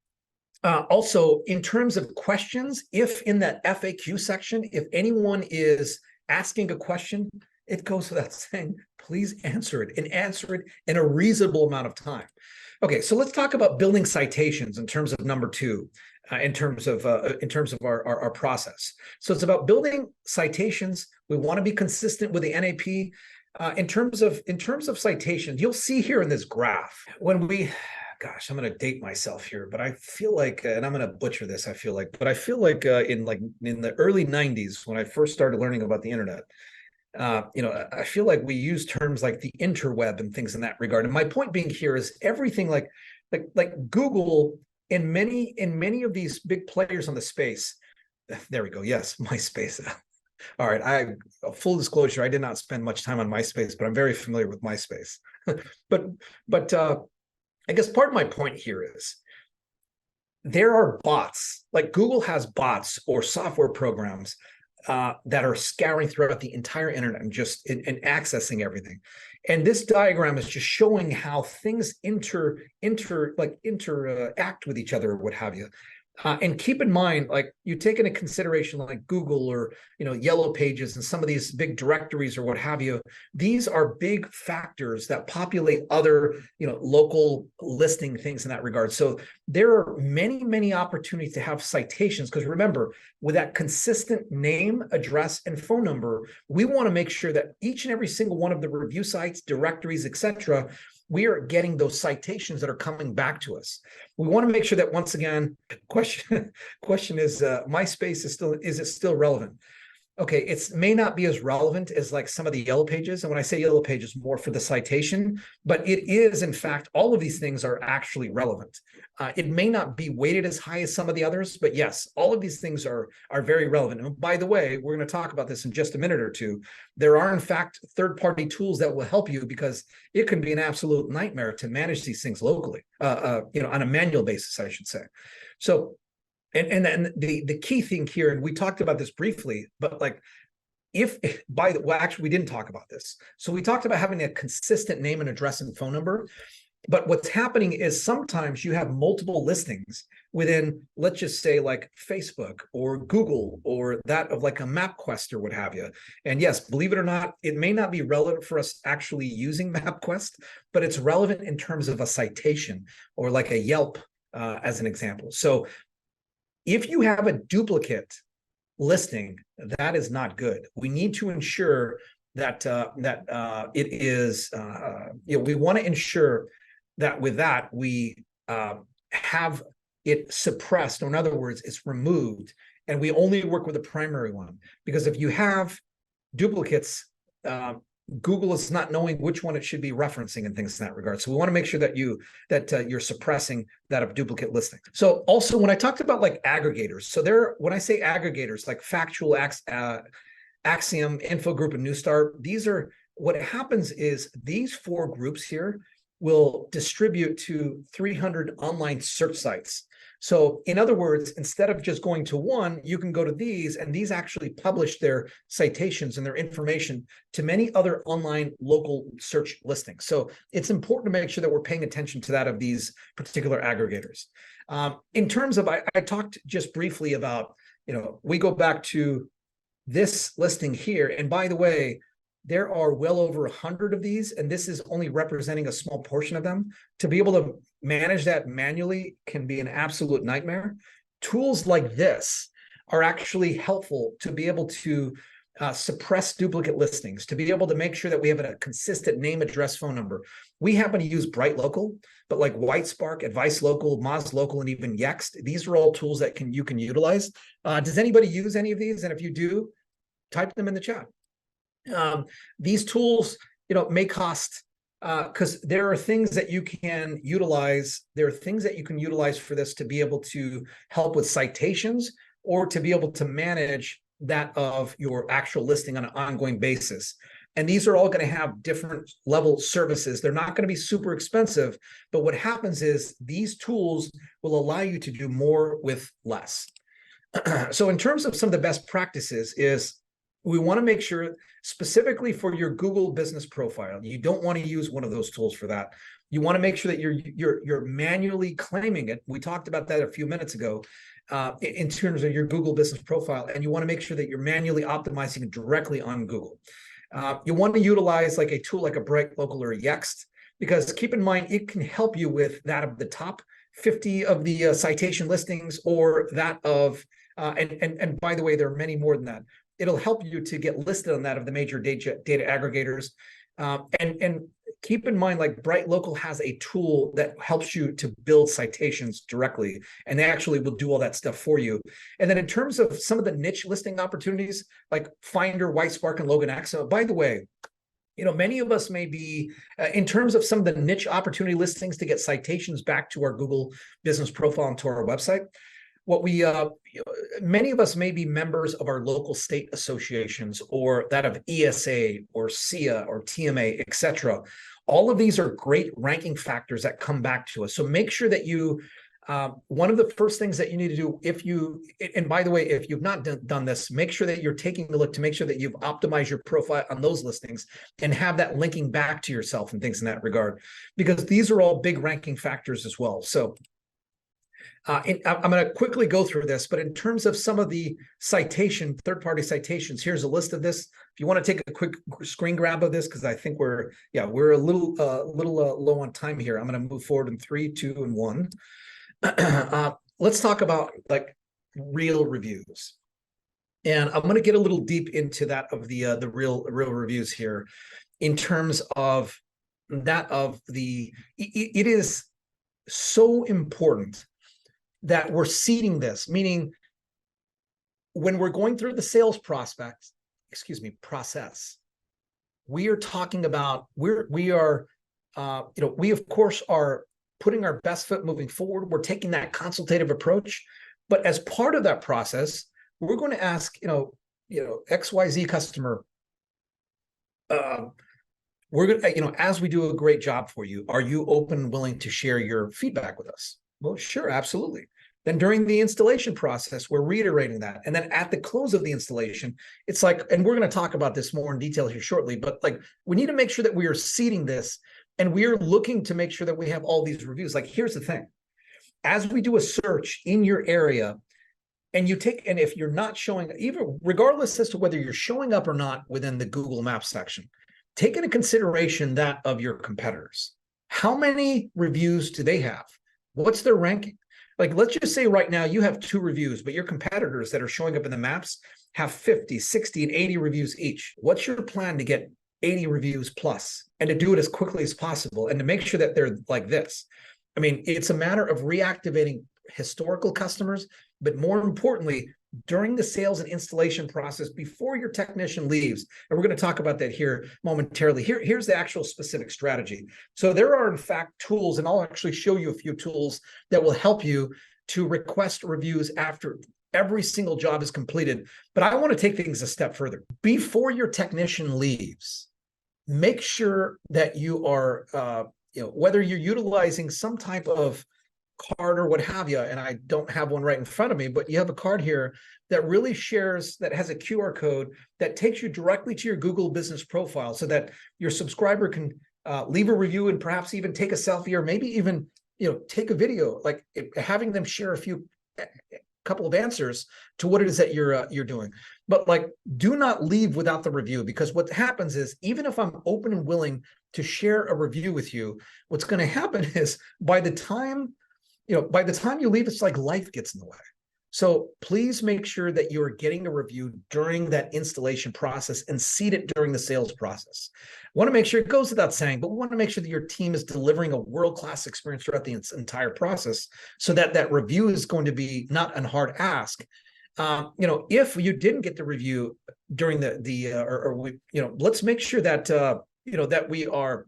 also, in terms of questions, if in that FAQ section, if anyone is asking a question, it goes without saying, please answer it, and answer it in a reasonable amount of time. Okay, so let's talk about building citations in terms of number 2. In terms of our process. So it's about building citations. We want to be consistent with the NAP. In terms of citations, you'll see here in this graph, when we, gosh, I'm going to date myself here, but I feel like, and I'm going to butcher this, I feel like in the early 90s, when I first started learning about the internet, I feel like we use terms like the interweb and things in that regard. And my point being here is everything like Google, in many of these big players on the space. There we go. Yes, MySpace. All right. Full disclosure, I did not spend much time on MySpace, but I'm very familiar with MySpace. but I guess part of my point here is there are bots. Like Google has bots or software programs that are scouring throughout the entire internet and just and accessing everything. And this diagram is just showing how things interact with each other, or what have you. And keep in mind, like, you take into consideration like Google or Yellow Pages and some of these big directories or what have you. These are big factors that populate other local listing things in that regard. So there are many opportunities to have citations, because remember, with that consistent name, address, and phone number, we want to make sure that each and every single one of the review sites, directories, etc., we are getting those citations that are coming back to us. We want to make sure that, once again, question is, MySpace is it still relevant? Okay, it may not be as relevant as like some of the Yellow Pages. And when I say Yellow Pages, more for the citation, but it is, in fact, all of these things are actually relevant. It may not be weighted as high as some of the others, but yes, all of these things are very relevant. And by the way, we're going to talk about this in just a minute or two. There are, in fact, third-party tools that will help you, because it can be an absolute nightmare to manage these things locally, on a manual basis, I should say. So, and then the key thing here, and we talked about this briefly, but like, actually, we didn't talk about this. So we talked about having a consistent name and address and phone number. But what's happening is sometimes you have multiple listings within, let's just say, like Facebook or Google or that of like a MapQuest or what have you. And yes, believe it or not, it may not be relevant for us actually using MapQuest, but it's relevant in terms of a citation or like a Yelp as an example. So if you have a duplicate listing, that is not good. We need to ensure that it is, we want to ensure that with that we have it suppressed, or in other words, it's removed, and we only work with the primary one. Because if you have duplicates, Google is not knowing which one it should be referencing and things in that regard. So we want to make sure that you're suppressing that of duplicate listing. So also when I talked about like aggregators, so when I say aggregators, like Factual, Axiom, Info Group, and Newstar, what happens is these four groups here will distribute to 300 online search sites. So in other words, instead of just going to one, you can go to these, and these actually publish their citations and their information to many other online local search listings. So it's important to make sure that we're paying attention to that of these particular aggregators. In terms of, I talked just briefly about, we go back to this listing here. And by the way, there are well over 100 of these, and this is only representing a small portion of them. To be able to manage that manually can be an absolute nightmare. Tools like this are actually helpful to be able to suppress duplicate listings, to be able to make sure that we have a consistent name, address, phone number. We happen to use Bright Local, but like Whitespark, Advice Local, Moz Local, and even Yext, these are all tools that you can utilize. Does anybody use any of these? And if you do, type them in the chat. These tools, may cost, because there are things that you can utilize. There are things that you can utilize for this to be able to help with citations or to be able to manage that of your actual listing on an ongoing basis. And these are all going to have different level services. They're not going to be super expensive, but what happens is these tools will allow you to do more with less. So in terms of some of the best practices is, we want to make sure, specifically for your Google business profile, you don't want to use one of those tools for that. You want to make sure that you're manually claiming it. We talked about that a few minutes ago in terms of your Google business profile, and you want to make sure that you're manually optimizing it directly on Google. You want to utilize like a tool like a Bright Local or a Yext, because keep in mind, it can help you with that of the top 50 of the citation listings, or that of, and by the way, there are many more than that. It'll help you to get listed on that of the major data aggregators. And keep in mind, like Bright Local has a tool that helps you to build citations directly, and they actually will do all that stuff for you. And then in terms of some of the niche listing opportunities, like Finder, Whitespark, and LoganX. So by the way, many of us may be, in terms of some of the niche opportunity listings to get citations back to our Google business profile and to our website, many of us may be members of our local state associations, or that of ESA or SIA or TMA, etc. All of these are great ranking factors that come back to us. So make sure that one of the first things that you need to do, and by the way, if you've not done this, make sure that you're taking a look to make sure that you've optimized your profile on those listings and have that linking back to yourself and things in that regard, because these are all big ranking factors as well. So I'm going to quickly go through this, but in terms of some of the third-party citations, here's a list of this. If you want to take a quick screen grab of this, because I think we're a little low on time here. I'm going to move forward in 3, 2, and 1. Let's talk about like real reviews, and I'm going to get a little deep into that of the real reviews here, in terms of that of it is so important that we're seeding this, meaning when we're going through the sales process, we are talking about, we of course are putting our best foot moving forward. We're taking that consultative approach, but as part of that process, we're going to ask, XYZ customer, we're going to, as we do a great job for you, are you open and willing to share your feedback with us? Well, sure, absolutely. Then during the installation process, we're reiterating that. And then at the close of the installation, it's like, and we're going to talk about this more in detail here shortly, but like we need to make sure that we are seeding this And we are looking to make sure that we have all these reviews. Like, here's the thing. As we do a search in your area, and if you're not showing, even regardless as to whether you're showing up or not within the Google Maps section, take into consideration that of your competitors. How many reviews do they have? What's their ranking? Like, let's just say right now you have 2 reviews, but your competitors that are showing up in the maps have 50, 60, and 80 reviews each. What's your plan to get 80 reviews plus, and to do it as quickly as possible, and to make sure that they're like this? I mean, it's a matter of reactivating historical customers, but more importantly, during the sales and installation process before your technician leaves. And we're going to talk about that here momentarily. Here's the actual specific strategy. So there are, in fact, tools, and I'll actually show you a few tools that will help you to request reviews after every single job is completed. But I want to take things a step further. Before your technician leaves, make sure that you are, whether you're utilizing some type of card or what have you, and I don't have one right in front of me, but you have a card here that really shares, that has a QR code that takes you directly to your Google business profile, so that your subscriber can leave a review and perhaps even take a selfie, or maybe even take a video, like having them share a couple of answers to what it is that you're doing. But like, do not leave without the review, because what happens is, even if I'm open and willing to share a review with you, what's going to happen is by the time you leave, it's like life gets in the way. So please make sure that you're getting a review during that installation process, and seed it during the sales process. I want to make sure, it goes without saying, but we want to make sure that your team is delivering a world-class experience throughout the entire process, so that that review is going to be not a hard ask. If you didn't get the review during let's make sure that that we are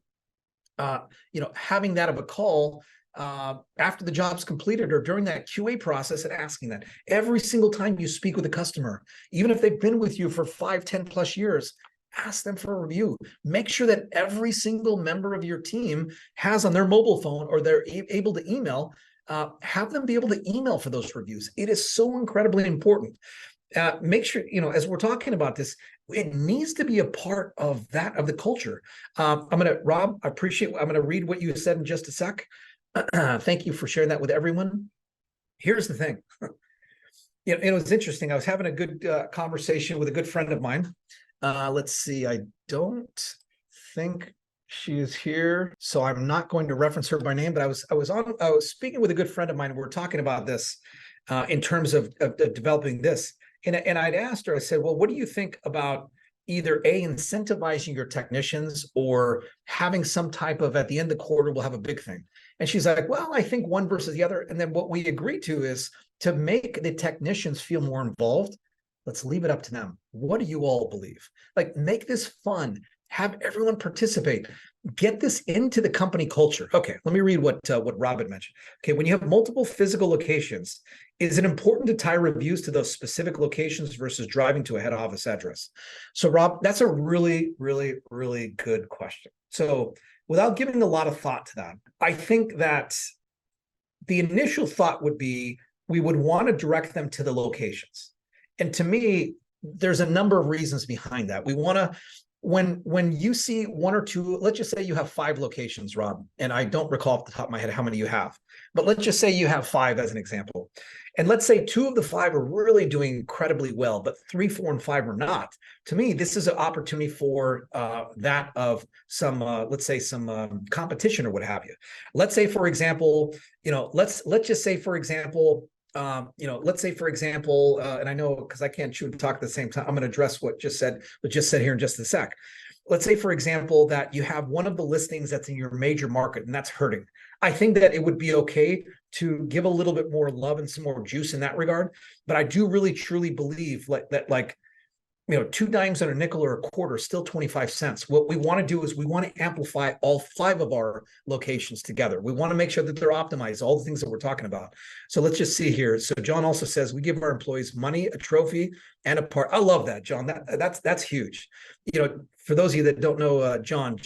having that of a call after the job's completed, or during that QA process, and asking that every single time you speak with a customer, even if they've been with you for 5, 10 plus years, ask them for a review. Make sure that every single member of your team has on their mobile phone, or they're able to email, have them be able to email for those reviews. It is so incredibly important. Make sure, as we're talking about this, it needs to be a part of the culture. Rob, I'm going to read what you said in just a sec. Thank you for sharing that with everyone. Here's the thing. It was interesting. I was having a good conversation with a good friend of mine. Let's see. I don't think she is here, so I'm not going to reference her by name. But I was speaking with a good friend of mine, and we're talking about this in terms of developing this. And I'd asked her, I said, well, what do you think about either incentivizing your technicians, or having some type of, at the end of the quarter, we'll have a big thing? And she's like, well, I think one versus the other. And then what we agreed to is to make the technicians feel more involved. Let's leave it up to them. What do you all believe? Like, make this fun. Have everyone participate. Get this into the company culture. Okay, let me read what Rob had mentioned. Okay, when you have multiple physical locations, is it important to tie reviews to those specific locations versus driving to a head office address? So, Rob, that's a really, really, really good question. So, without giving a lot of thought to that, I think that the initial thought would be, we would want to direct them to the locations. And to me, there's a number of reasons behind that. We want to, when you see 1 or 2, let's just say you have 5 locations, Rob, and I don't recall off the top of my head how many you have, but let's just say you have 5 as an example. And let's say 2 of the 5 are really doing incredibly well, but 3, 4, and 5 are not. To me, this is an opportunity for that of some, let's say, some competition or what have you. Let's say, for example, let's just say, for example, let's say, for example, and I know, because I can't chew and talk at the same time, I'm going to address what just said here in just a sec. Let's say, for example, that you have one of the listings that's in your major market, and that's hurting. I think that it would be okay to give a little bit more love and some more juice in that regard. But I do really, truly believe that 2 dimes on a nickel or a quarter, still 25 cents. What we want to do is we want to amplify all 5 of our locations together. We want to make sure that they're optimized, all the things that we're talking about. So let's just see here. So John also says, we give our employees money, a trophy, and a part. I love that, John. That's huge. For those of you that don't know, John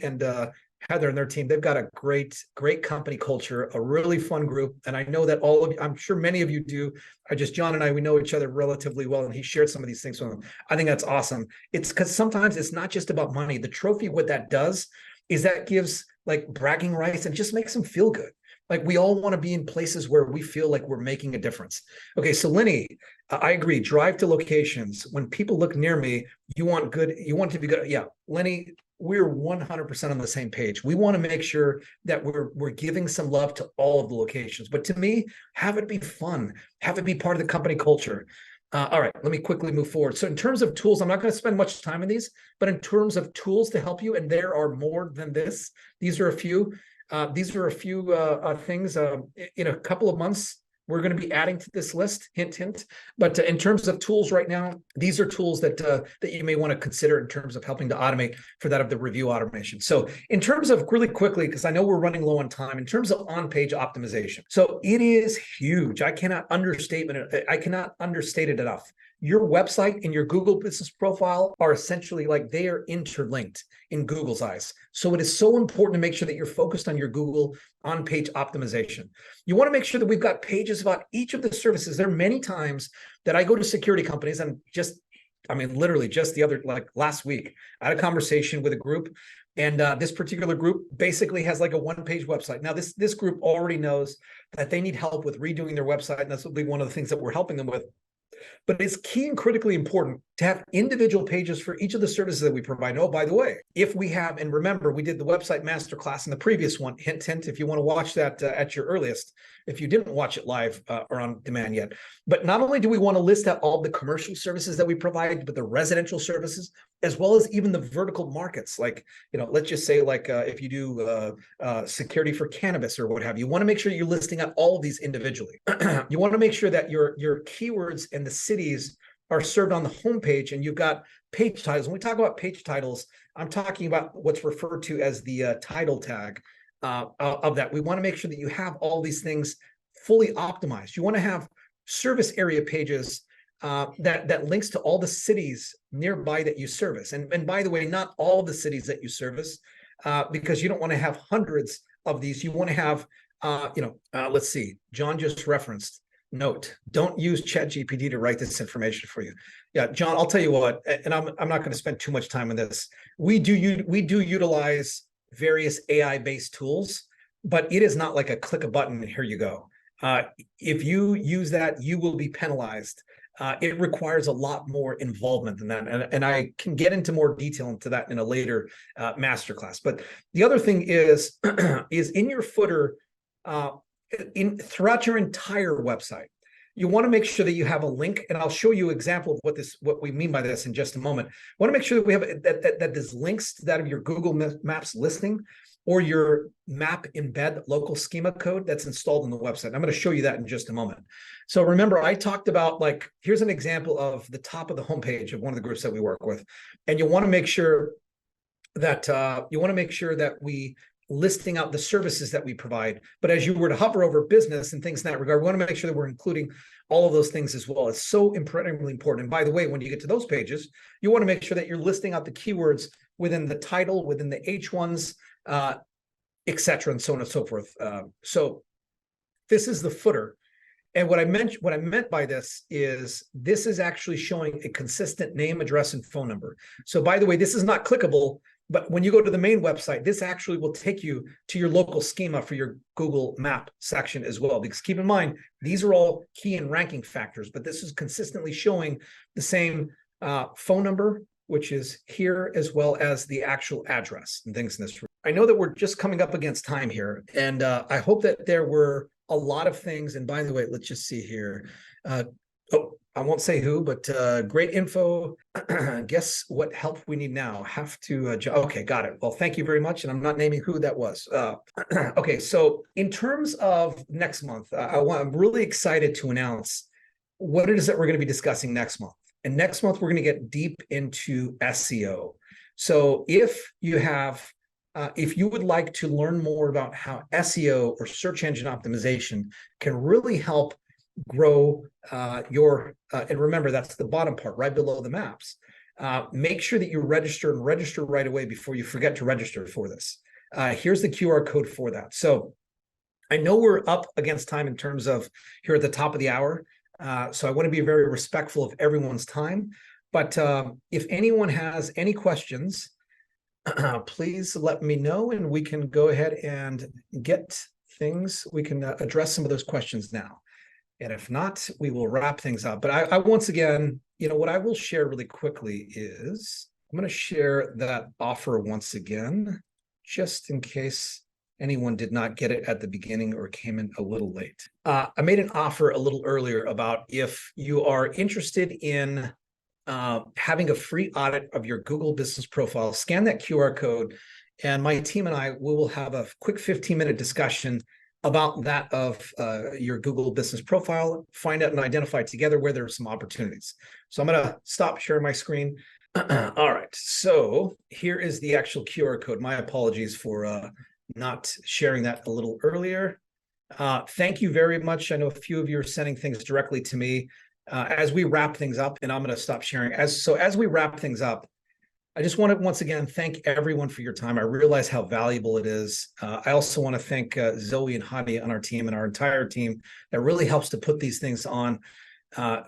and Heather and their team, they've got a great company culture, a really fun group. And I know that all of you, I'm sure many of you do. John and I, we know each other relatively well, and he shared some of these things with them. I think that's awesome. It's because sometimes it's not just about money. The trophy, what that does is that gives like bragging rights and just makes them feel good. Like we all want to be in places where we feel like we're making a difference. Okay, so Lenny, I agree. Drive to locations. When people look near me, you want good, you want it to be good. Yeah, Lenny, we're 100% on the same page. We want to make sure that we're giving some love to all of the locations. But to me, have it be fun, have it be part of the company culture. All right, let me quickly move forward. So in terms of tools, I'm not going to spend much time on these, but in terms of tools to help you, and there are more than this, these are a few. These are a few things. In a couple of months, we're going to be adding to this list. Hint, hint. But in terms of tools right now, these are tools that that you may want to consider in terms of helping to automate for that of the review automation. So in terms of really quickly, because I know we're running low on time, in terms of on-page optimization, so it is huge. I cannot understate it enough. Your website and your Google business profile are essentially like they are interlinked in Google's eyes. So it is so important to make sure that you're focused on your Google on-page optimization. You want to make sure that we've got pages about each of the services. There are many times that I go to security companies and literally just the other, like last week, I had a conversation with a group, and this particular group basically has like a one-page website. Now, this group already knows that they need help with redoing their website, and that's will be one of the things that we're helping them with. But it's key and critically important to have individual pages for each of the services that we provide. Oh, by the way, if we have, and remember, we did the website masterclass in the previous one, hint, hint, if you want to watch that at your earliest, if you didn't watch it live or on demand yet. But not only do we want to list out all the commercial services that we provide, but the residential services, as well as even the vertical markets. Like, let's just say like if you do security for cannabis or what have you, you want to make sure you're listing out all of these individually. You want to make sure that your keywords and the cities are served on the homepage, and you've got page titles. When we talk about page titles, I'm talking about what's referred to as the title tag of that. We want to make sure that you have all these things fully optimized. You want to have service area pages that links to all the cities nearby that you service. And by the way, not all the cities that you service, because you don't want to have hundreds of these. You want to have, let's see, John just referenced, note, don't use ChatGPT to write this information for you. Yeah, John, I'll tell you what, and I'm not going to spend too much time on this. We do utilize various AI-based tools, but it is not like a click a button and here you go. If you use that, you will be penalized. It requires a lot more involvement than that. And I can get into more detail into that in a later masterclass. But the other thing is, is in your footer, throughout your entire website, you want to make sure that you have a link, and I'll show you an example of what we mean by this in just a moment. I want to make sure that we have that there's links to that of your Google Maps listing or your map embed local schema code that's installed on the website. I'm going to show you that in just a moment. So remember, I talked about, like, here's an example of the top of the homepage of one of the groups that we work with, and you want to make sure that we listing out the services that we provide. But as you were to hover over business and things in that regard, we want to make sure that we're including all of those things as well. It's so incredibly important. And by the way, when you get to those pages, you want to make sure that you're listing out the keywords within the title, within the H1s, et cetera, and so on and so forth. So this is the footer. And what I meant by this is actually showing a consistent name, address, and phone number. So by the way, this is not clickable, but when you go to the main website, this actually will take you to your local schema for your Google Map section as well. Because keep in mind, these are all key and ranking factors, but this is consistently showing the same phone number, which is here, as well as the actual address and things in this. I know that we're just coming up against time here, and I hope that there were a lot of things. And by the way, let's just see here. I won't say who, but great info. Guess what help we need now? Have to, okay, got it. Well, thank you very much. And I'm not naming who that was. Okay, so in terms of next month, I'm really excited to announce what it is that we're going to be discussing next month. And next month, we're going to get deep into SEO. So if you would like to learn more about how SEO or search engine optimization can really help grow and remember, that's the bottom part right below the maps. Make sure that you register right away before you forget to register for this. Here's the QR code for that. So I know we're up against time in terms of here at the top of the hour. So I want to be very respectful of everyone's time. But if anyone has any questions, please let me know and we can go ahead and get things, we can address some of those questions now. And if not, we will wrap things up. But I once again, what I will share really quickly is I'm going to share that offer once again, just in case anyone did not get it at the beginning or came in a little late. I made an offer a little earlier about if you are interested in having a free audit of your Google business profile, scan that QR code, and my team and I we will have a quick 15-minute discussion about that of your Google business profile, find out and identify together where there are some opportunities. So I'm going to stop sharing my screen. All right, so here is the actual QR code. My apologies for not sharing that a little earlier. Thank you very much. I know a few of you are sending things directly to me. As we wrap things up, and I'm going to stop sharing. As we wrap things up, I just want to once again thank everyone for your time. I realize how valuable it is. I also want to thank Zoe and Hadi on our team and our entire team that really helps to put these things on.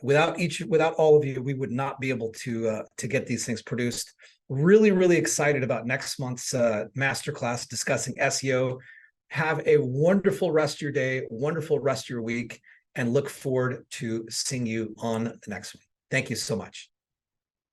Without all of you, we would not be able to get these things produced. Really, really excited about next month's masterclass discussing SEO. Have a wonderful rest of your day, wonderful rest of your week, and look forward to seeing you on the next one. Thank you so much.